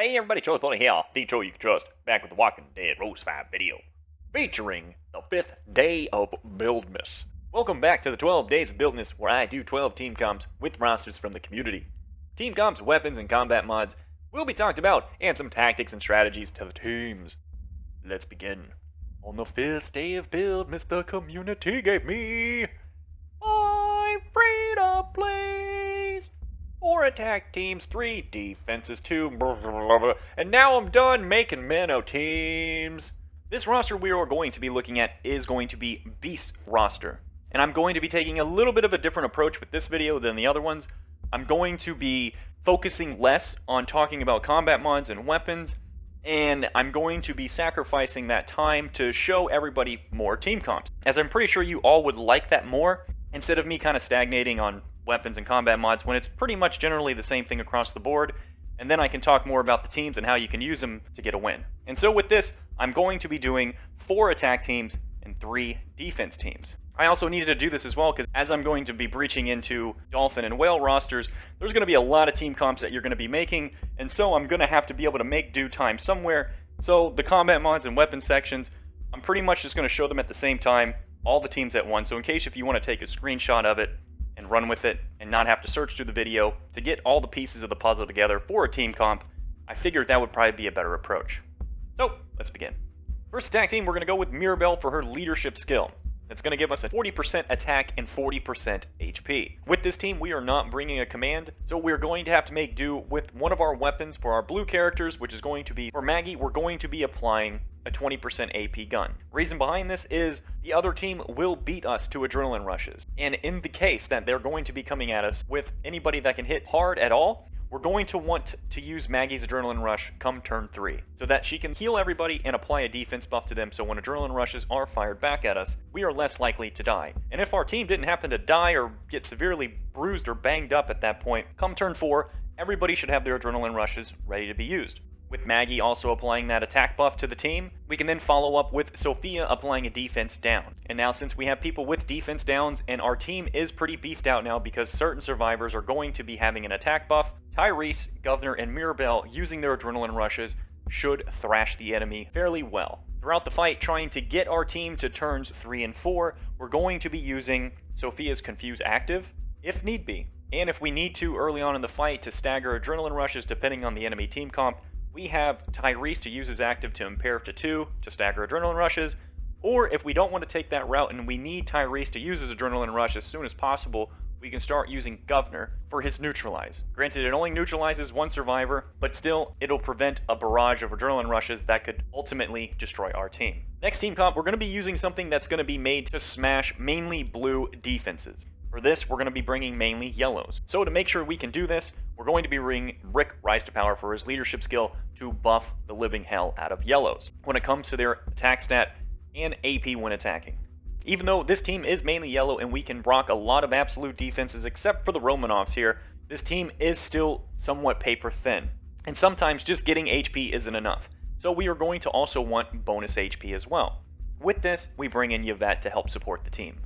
Hey everybody, Troll's Pony here, the troll you can trust, back with the Walking Dead Rose 5 video, featuring the 5th day of Buildmas. Welcome back to the 12 days of Buildmas, where I do 12 team comps with rosters from the community. Team comps, weapons, and combat mods will be talked about, and some tactics and strategies to the teams. Let's begin. On the 5th day of Buildmas, the community gave me 5 free-to-plays. 4 attack teams, 3 defenses, 2 blah, blah, blah, and now I'm done making Minnow teams. This roster we are going to be looking at is going to be Beast roster. And I'm going to be taking a little bit of a different approach with this video than the other ones. I'm going to be focusing less on talking about combat mods and weapons, and I'm going to be sacrificing that time to show everybody more team comps, as I'm pretty sure you all would like that more, instead of me kind of stagnating on weapons and combat mods when it's pretty much generally the same thing across the board, and then I can talk more about the teams and how you can use them to get a win. And so with this, I'm going to be doing 4 attack teams and 3 defense teams. I also needed to do this as well because as I'm going to be breaching into Dolphin and Whale rosters, there's going to be a lot of team comps that you're going to be making, and so I'm going to have to be able to make due time somewhere. So the combat mods and weapon sections, I'm pretty much just going to show them at the same time, all the teams at once. So in case if you want to take a screenshot of it and run with it and not have to search through the video to get all the pieces of the puzzle together for a team comp, I figured that would probably be a better approach. So let's begin. First attack team, we're going to go with Mirabelle for her leadership skill. That's going to give us a 40% attack and 40% HP. With this team, we are not bringing a command, so we're going to have to make do with one of our weapons for our blue characters, which is going to be, for Maggie, we're going to be applying a 20% AP gun. Reason behind this is the other team will beat us to adrenaline rushes. And in the case that they're going to be coming at us with anybody that can hit hard at all, we're going to want to use Maggie's Adrenaline Rush come turn 3, so that she can heal everybody and apply a defense buff to them, so when Adrenaline Rushes are fired back at us, we are less likely to die. And if our team didn't happen to die or get severely bruised or banged up at that point, come turn 4, everybody should have their Adrenaline Rushes ready to be used. With Maggie also applying that attack buff to the team, we can then follow up with Sophia applying a defense down. And now since we have people with defense downs and our team is pretty beefed out now because certain survivors are going to be having an attack buff, Tyrese, Governor, and Mirabelle using their adrenaline rushes should thrash the enemy fairly well. Throughout the fight, trying to get our team to turns 3 and 4, we're going to be using Sophia's Confuse active, if need be. And if we need to early on in the fight to stagger adrenaline rushes depending on the enemy team comp, we have Tyrese to use his active to impair to 2 to stagger adrenaline rushes, or if we don't want to take that route and we need Tyrese to use his adrenaline rush as soon as possible, we can start using Governor for his neutralize. Granted, it only neutralizes one survivor, but still, it'll prevent a barrage of adrenaline rushes that could ultimately destroy our team. Next team comp, we're going to be using something that's going to be made to smash mainly blue defenses. For this, we're going to be bringing mainly yellows. So to make sure we can do this, we're going to be bringing Rick Rise to Power for his leadership skill to buff the living hell out of yellows when it comes to their attack stat and AP when attacking. Even though this team is mainly yellow and we can rock a lot of absolute defenses except for the Romanovs here, this team is still somewhat paper thin. And sometimes just getting HP isn't enough. So we are going to also want bonus HP as well. With this, we bring in Yvette to help support the team.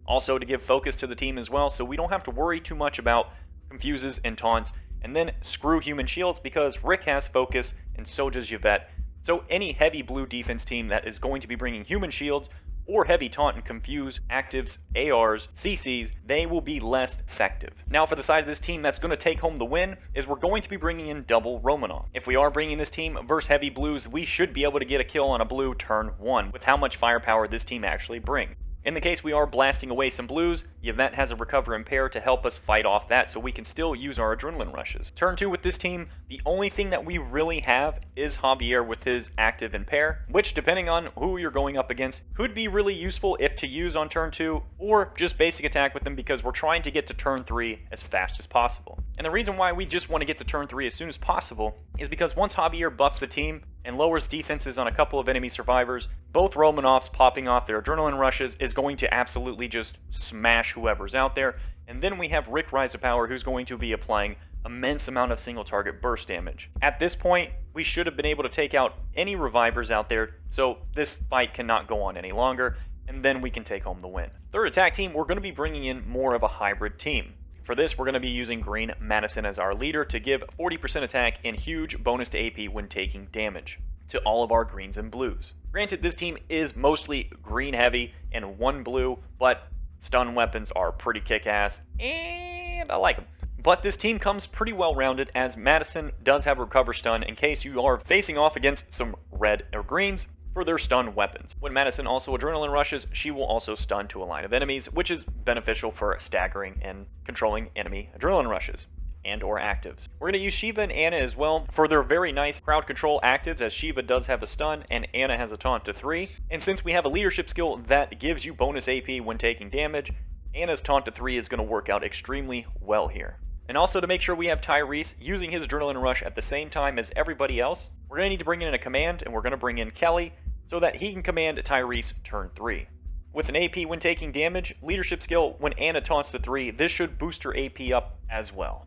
Also to give focus to the team as well, so we don't have to worry too much about confuses and taunts, and then screw human shields because Rick has focus and so does Yvette. So any heavy blue defense team that is going to be bringing human shields or heavy taunt and confuse actives, ARs, CCs, they will be less effective. Now for the side of this team that's going to take home the win is we're going to be bringing in double Romanov. If we are bringing this team versus heavy blues, we should be able to get a kill on a blue turn 1 with how much firepower this team actually brings. In the case we are blasting away some blues, Yvette has a recover impair to help us fight off that so we can still use our adrenaline rushes. Turn 2 with this team, the only thing that we really have is Javier with his active impair, which depending on who you're going up against, could be really useful if to use on turn 2, or just basic attack with them because we're trying to get to turn 3 as fast as possible. And the reason why we just want to get to turn 3 as soon as possible is because once Javier buffs the team and lowers defenses on a couple of enemy survivors, both Romanovs popping off their adrenaline rushes is going to absolutely just smash whoever's out there. And then we have Rick Rise of Power who's going to be applying immense amount of single target burst damage. At this point, we should have been able to take out any revivers out there, so this fight cannot go on any longer, and then we can take home the win. Third attack team, we're going to be bringing in more of a hybrid team. For this, we're going to be using Green Madison as our leader to give 40% attack and huge bonus to AP when taking damage to all of our greens and blues. Granted, this team is mostly green heavy and 1 blue, but stun weapons are pretty kick-ass, and I like them. But this team comes pretty well rounded, as Madison does have recover stun in case you are facing off against some red or greens for their stun weapons. When Madison also adrenaline rushes, she will also stun to a line of enemies, which is beneficial for staggering and controlling enemy adrenaline rushes and or actives. We're going to use Shiva and Anna as well for their very nice crowd control actives, as Shiva does have a stun and Anna has a taunt to 3. And since we have a leadership skill that gives you bonus AP when taking damage, Anna's taunt to 3 is going to work out extremely well here. And also, to make sure we have Tyrese using his adrenaline rush at the same time as everybody else, we're going to need to bring in a command, and we're going to bring in Kelly so that he can command Tyrese turn 3. With an AP when taking damage, leadership skill when Anna taunts to 3, this should boost her AP up as well.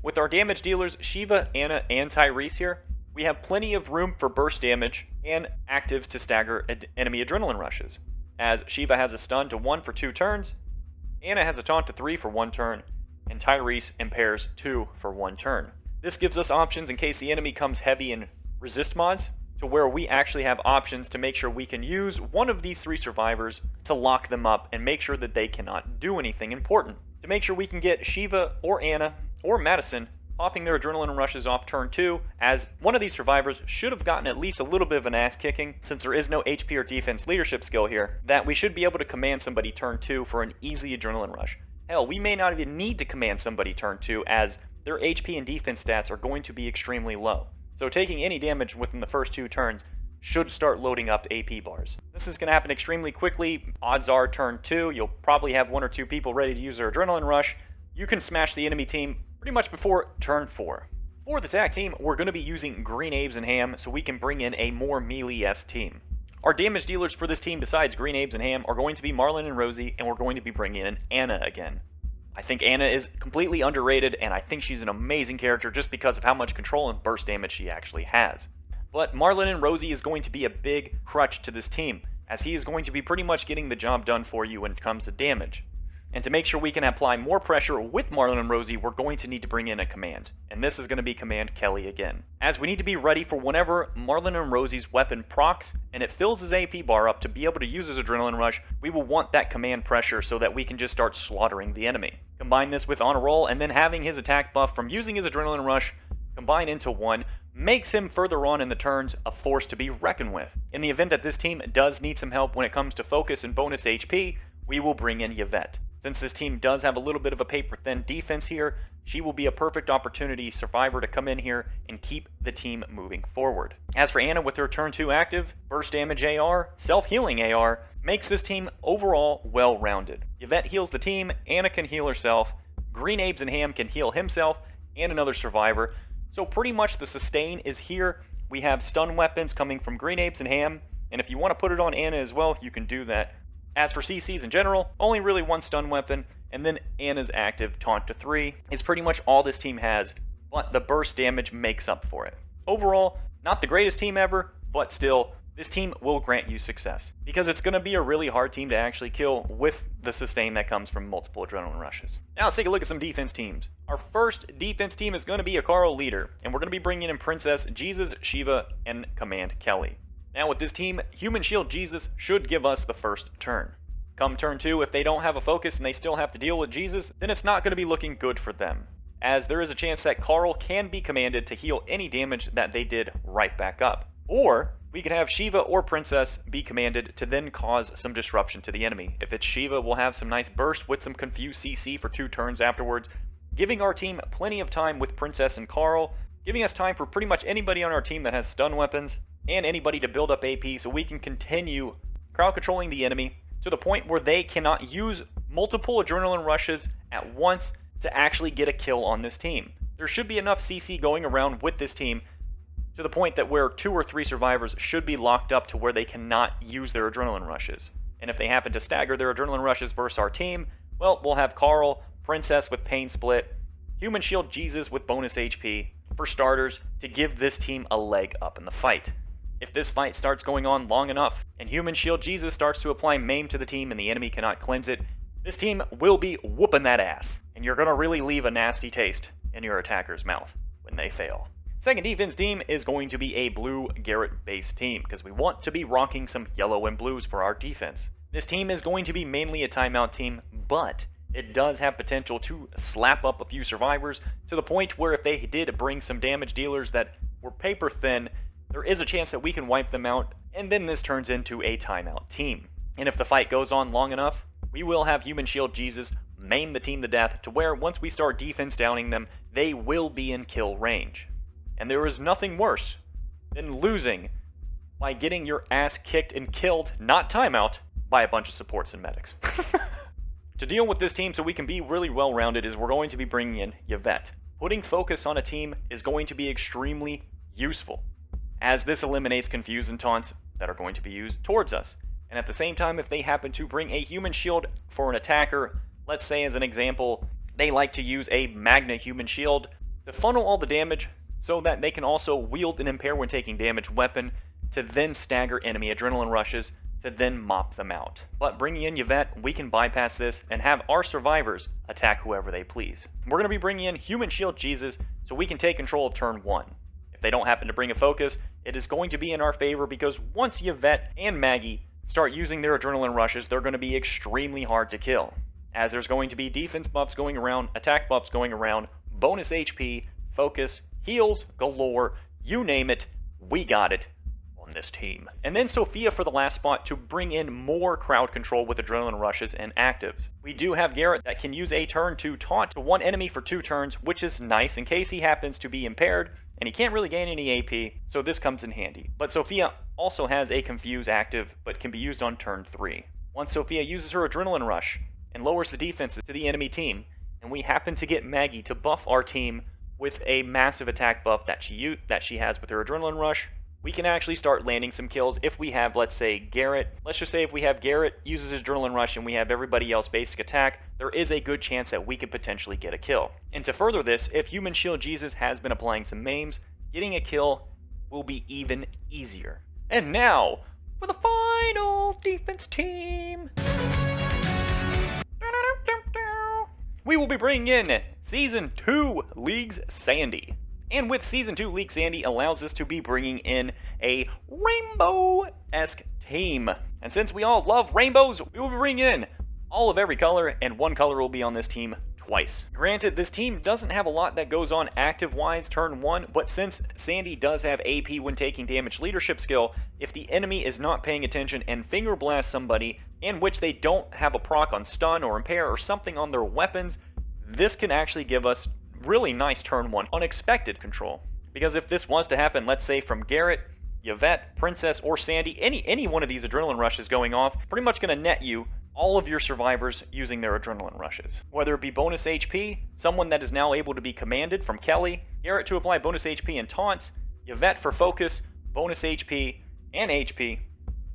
With our damage dealers, Shiva, Anna, and Tyrese here, we have plenty of room for burst damage and actives to stagger enemy adrenaline rushes, as Shiva has a stun to 1 for 2 turns, Anna has a taunt to 3 for 1 turn, and Tyrese impairs 2 for 1 turn. This gives us options in case the enemy comes heavy in resist mods, to where we actually have options to make sure we can use one of these 3 survivors to lock them up and make sure that they cannot do anything important. To make sure we can get Shiva or Anna or Madison popping their adrenaline rushes off turn 2, as one of these survivors should have gotten at least a little bit of an ass kicking, since there is no HP or defense leadership skill here, that we should be able to command somebody turn 2 for an easy adrenaline rush. Hell, we may not even need to command somebody turn 2, as their HP and defense stats are going to be extremely low. So taking any damage within the first 2 turns should start loading up AP bars. This is going to happen extremely quickly. Odds are turn 2, you'll probably have 1 or 2 people ready to use their adrenaline rush. You can smash the enemy team pretty much before turn 4. For the tag team, we're going to be using Green Abes and Ham so we can bring in a more melee-esque team. Our damage dealers for this team besides Green Abes and Ham are going to be Marlon and Rosie, and we're going to be bringing in Anna again. I think Anna is completely underrated, and I think she's an amazing character just because of how much control and burst damage she actually has. But Marlon and Rosie is going to be a big crutch to this team, as he is going to be pretty much getting the job done for you when it comes to damage. And to make sure we can apply more pressure with Marlon and Rosie, we're going to need to bring in a command. And this is going to be Command Kelly again, as we need to be ready for whenever Marlon and Rosie's weapon procs and it fills his AP bar up to be able to use his adrenaline rush. We will want that command pressure so that we can just start slaughtering the enemy. Combine this with on a roll, and then having his attack buff from using his adrenaline rush combine into 1 makes him further on in the turns a force to be reckoned with. In the event that this team does need some help when it comes to focus and bonus HP, we will bring in Yvette. Since this team does have a little bit of a paper-thin defense here, she will be a perfect opportunity survivor to come in here and keep the team moving forward. As for Anna, with her turn 2 active, burst damage AR, self-healing AR, makes this team overall well-rounded. Yvette heals the team, Anna can heal herself, Green Abes and Ham can heal himself and another survivor. So pretty much the sustain is here. We have stun weapons coming from Green Abes and Ham, and if you want to put it on Anna as well, you can do that. As for CCs in general, only really 1 stun weapon, and then Anna's active taunt to 3 is pretty much all this team has, but the burst damage makes up for it. Overall, not the greatest team ever, but still, this team will grant you success, because it's going to be a really hard team to actually kill with the sustain that comes from multiple adrenaline rushes. Now let's take a look at some defense teams. Our first defense team is going to be a Carl leader, and we're going to be bringing in Princess, Jesus, Shiva, and Command Kelly. Now with this team, Human Shield Jesus should give us the first turn. Come turn 2, if they don't have a focus and they still have to deal with Jesus, then it's not going to be looking good for them, as there is a chance that Carl can be commanded to heal any damage that they did right back up. Or we could have Shiva or Princess be commanded to then cause some disruption to the enemy. If it's Shiva, we'll have some nice burst with some confused CC for 2 turns afterwards, giving our team plenty of time with Princess and Carl, giving us time for pretty much anybody on our team that has stun weapons, and anybody to build up AP so we can continue crowd controlling the enemy to the point where they cannot use multiple adrenaline rushes at once to actually get a kill on this team. There should be enough CC going around with this team to the point that where 2 or 3 survivors should be locked up to where they cannot use their adrenaline rushes. And if they happen to stagger their adrenaline rushes versus our team, well, we'll have Carl, Princess with Pain Split, Human Shield Jesus with bonus HP, for starters, to give this team a leg up in the fight. If this fight starts going on long enough, and Human Shield Jesus starts to apply Maim to the team and the enemy cannot cleanse it, this team will be whooping that ass, and you're going to really leave a nasty taste in your attacker's mouth when they fail. Second defense team is going to be a blue Garrett-based team, because we want to be rocking some yellow and blues for our defense. This team is going to be mainly a timeout team, but it does have potential to slap up a few survivors to the point where if they did bring some damage dealers that were paper thin, there is a chance that we can wipe them out, and then this turns into a timeout team. And if the fight goes on long enough, we will have Human Shield Jesus maim the team to death to where once we start defense downing them, they will be in kill range. And there is nothing worse than losing by getting your ass kicked and killed, not timeout, by a bunch of supports and medics. To deal with this team so we can be really well-rounded is we're going to be bringing in Yvette. Putting focus on a team is going to be extremely useful, as this eliminates confuse and taunts that are going to be used towards us. And at the same time, if they happen to bring a human shield for an attacker, let's say as an example, they like to use a Magna human shield to funnel all the damage so that they can also wield an impair when taking damage weapon to then stagger enemy adrenaline rushes to then mop them out. But bringing in Yvette, we can bypass this and have our survivors attack whoever they please. We're going to be bringing in Human Shield Jesus so we can take control of turn 1. If they don't happen to bring a focus, it is going to be in our favor because once Yvette and Maggie start using their adrenaline rushes, they're going to be extremely hard to kill, as there's going to be defense buffs going around, attack buffs going around, bonus HP, focus, heals galore, you name it, we got it on this team. And then Sophia for the last spot to bring in more crowd control with adrenaline rushes and actives. We do have Garrett that can use a turn to taunt to one enemy for 2 turns, which is nice in case he happens to be impaired and he can't really gain any AP, so this comes in handy. But Sophia also has a confuse active, but can be used on turn 3. Once Sophia uses her adrenaline rush and lowers the defenses to the enemy team, and we happen to get Maggie to buff our team with a massive attack buff that she has with her adrenaline rush, we can actually start landing some kills if we have, let's say, Garrett. Let's just say if we have Garrett uses his adrenaline rush and we have everybody else basic attack, there is a good chance that we could potentially get a kill. And to further this, if Human Shield Jesus has been applying some maims, getting a kill will be even easier. And now, for the final defense team, we will be bringing in Season 2 Leagues Sandy. And with Season 2 League Sandy allows us to be bringing in a rainbow-esque team. And since we all love rainbows, we will be bringing in all of every color, and one color will be on this team twice. Granted, this team doesn't have a lot that goes on active-wise turn 1, but since Sandy does have AP when taking damage leadership skill, if the enemy is not paying attention and finger blast somebody, in which they don't have a proc on stun or impair or something on their weapons, this can actually give us really nice turn 1 unexpected control. Because if this was to happen, let's say from Garrett, Yvette, Princess, or Sandy, any one of these adrenaline rushes going off, pretty much going to net you all of your survivors using their adrenaline rushes. Whether it be bonus HP, someone that is now able to be commanded from Kelly, Garrett to apply bonus HP and taunts, Yvette for focus, bonus HP, and HP,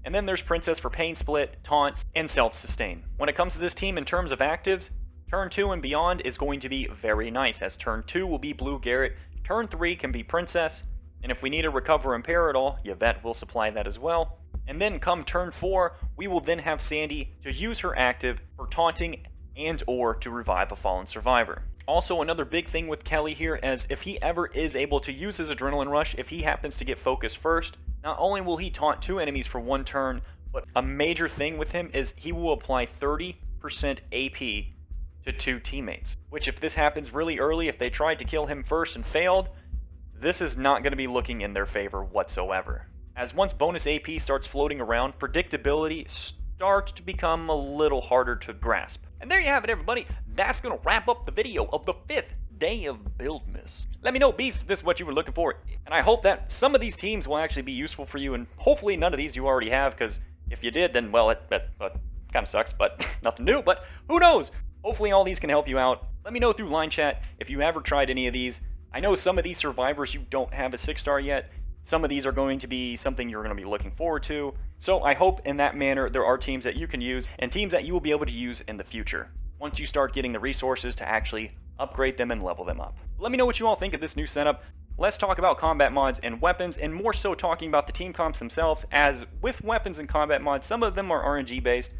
and then there's Princess for pain split, taunts, and self-sustain. When it comes to this team in terms of actives, turn 2 and beyond is going to be very nice, as turn 2 will be Blue Garrett, turn 3 can be Princess, and if we need to recover impair at all, Yvette will supply that as well. And then come turn 4, we will then have Sandy to use her active for taunting and or to revive a fallen survivor. Also, another big thing with Kelly here is if he ever is able to use his adrenaline rush, if he happens to get focused first, not only will he taunt 2 enemies for 1 turn, but a major thing with him is he will apply 30% AP to 2 teammates. Which if this happens really early, if they tried to kill him first and failed, this is not going to be looking in their favor whatsoever. As once bonus AP starts floating around, predictability starts to become a little harder to grasp. And there you have it, everybody. That's going to wrap up the video of the 5th day of Buildmas. Let me know, Beast, if this is what you were looking for. And I hope that some of these teams will actually be useful for you, and hopefully none of these you already have, because if you did, then, well, it kind of sucks, but nothing new. But who knows? Hopefully all these can help you out. Let me know through line chat if you ever tried any of these. I know some of these survivors you don't have a 6-star yet. Some of these are going to be something you're going to be looking forward to. So I hope in that manner there are teams that you can use and teams that you will be able to use in the future once you start getting the resources to actually upgrade them and level them up. Let me know what you all think of this new setup. Let's talk about combat mods and weapons, and more so talking about the team comps themselves, as with weapons and combat mods, some of them are RNG based,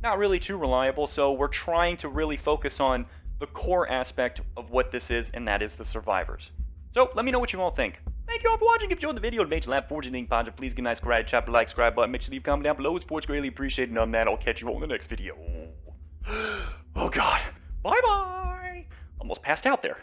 not really too reliable, so we're trying to really focus on the core aspect of what this is, and that is the survivors. So let me know what you all think. Thank you all for watching. If you enjoyed the video, it made you laugh, fortunately, please give a nice karate chop, like, subscribe button, make sure to leave a comment down below. It's sports greatly appreciated, and on that, I'll catch you all in the next video. Oh God, bye bye. Almost passed out there.